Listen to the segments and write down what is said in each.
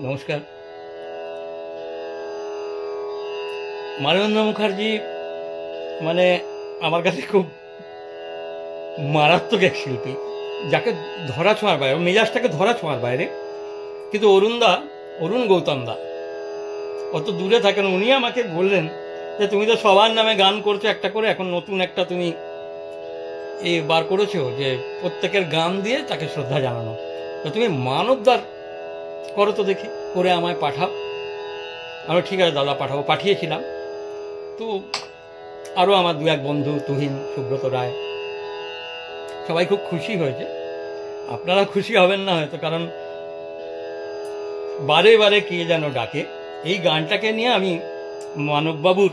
নমস্কার। মানবেন্দ্র মুখার্জি মানে আমার কাছে খুব মারাত্মক এক শিল্পী, যাকে ধরা ছোঁয়ার বাইরে, মেজাজটাকে ধরা ছোঁয়ার বাইরে। কিন্তু অরুণ গৌতম দা অত দূরে থাকেন। উনি আমাকে বললেন যে তুমি তো সবার নামে গান করছো একটা করে, এখন নতুন একটা তুমি এই বার করেছো যে প্রত্যেকের গান দিয়ে তাকে শ্রদ্ধা জানানো, তো তুমি মানবদার করো তো দেখি, করে আমায় পাঠাও। আমি ঠিক আছে দাদা পাঠাবো। পাঠিয়েছিলাম। তো আরও আমার দু এক বন্ধু, তুহিন, সুব্রত রায়, সবাই খুব খুশি হয়েছে। আপনারা খুশি হবেন না হয়তো, কারণ বারে বারে কে যেন ডাকে। এই গানটাকে নিয়ে আমি মানববাবুর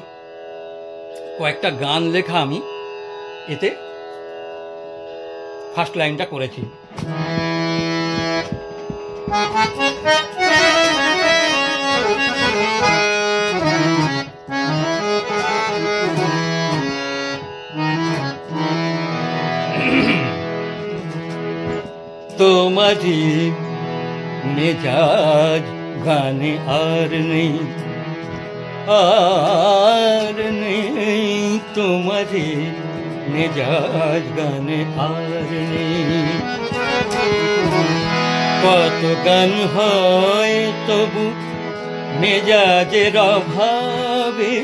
কয়েকটা গান লেখা আমি এতে ফার্স্ট লাইনটা করেছি। তোমারি মেজাজ গানে আর নেই, আর নেই। তোমারি মেজাজ গানে আর নেই। কত গান হয় তবু মেজাজের অভাবে,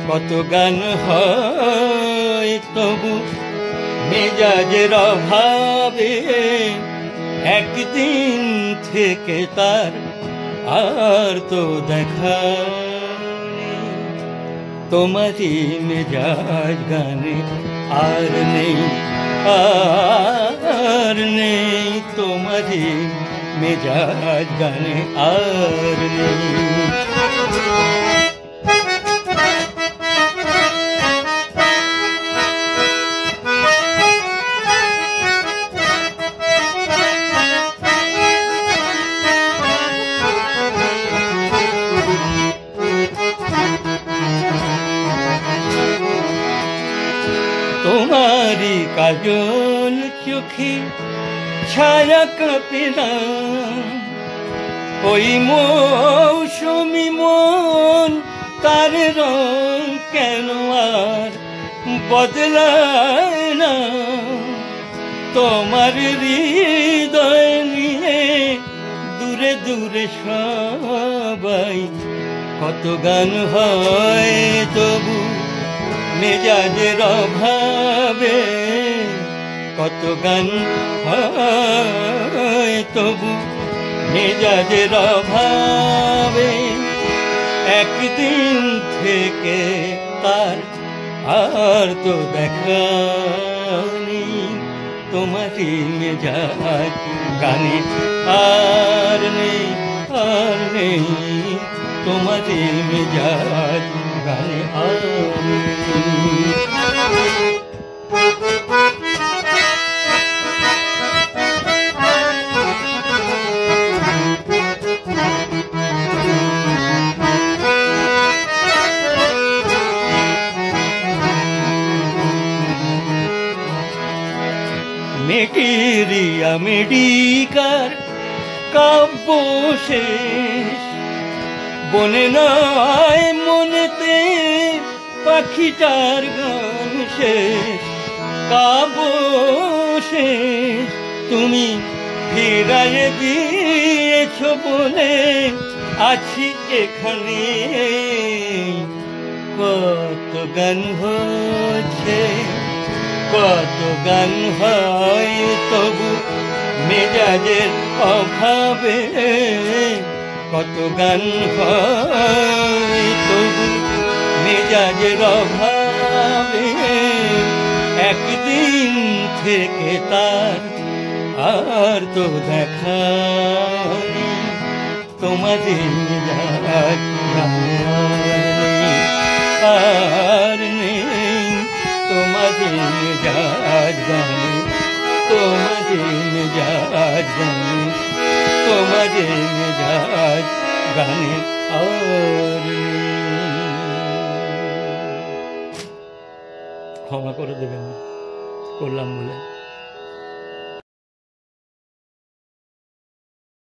কত গান হয় তবু মেজাজের অভাবে। একদিন থেকে তার আর তো দেখা নেই। তোমারই মেজাজ গানে আর নেই, আর নেই। তোমারই মেজাজ গানে আর নেই। তোমারি কাজল চোখে ছায়া কাঁপে না, ওই মৌসুমি মন তার রং কেন আর বদলায় না। তোমার হৃদয় নিয়ে দূরে দূরে সবাই, কত গান হয় তবু মেজাজের অভাবে। কত গান হয় তবু মেজাজের অভাবে। একদিন থেকে তার আর তো দেখা নেই। তোমারই মেজাজ গানে আর নেই, আর নেই। তোমারই মেজাজ গানে আর নেই। মেটেরিয়া মেডিকার কাব্য শেষ, বনে নয় মনেতে পাখিটার গান শেষ। কাব্য শেষ তুমি ফিরাইয়ে দিয়েছ বলে আছি এখানে। কত গান হচ্ছে, কত গান হয় তবু মেজাজের অভাবে। কত গান হয় তবু মেজাজের অভাবে। একদিন থেকে তার আর তো দেখা নেই। তোমারই মেজাজ গানে আর নেই। তোমারই মেজাজ গানে, তোমারই মেজাজ গানে, তোমারই মেজাজ গানে আর ক্ষমা করে দেবেন করলাম বলে।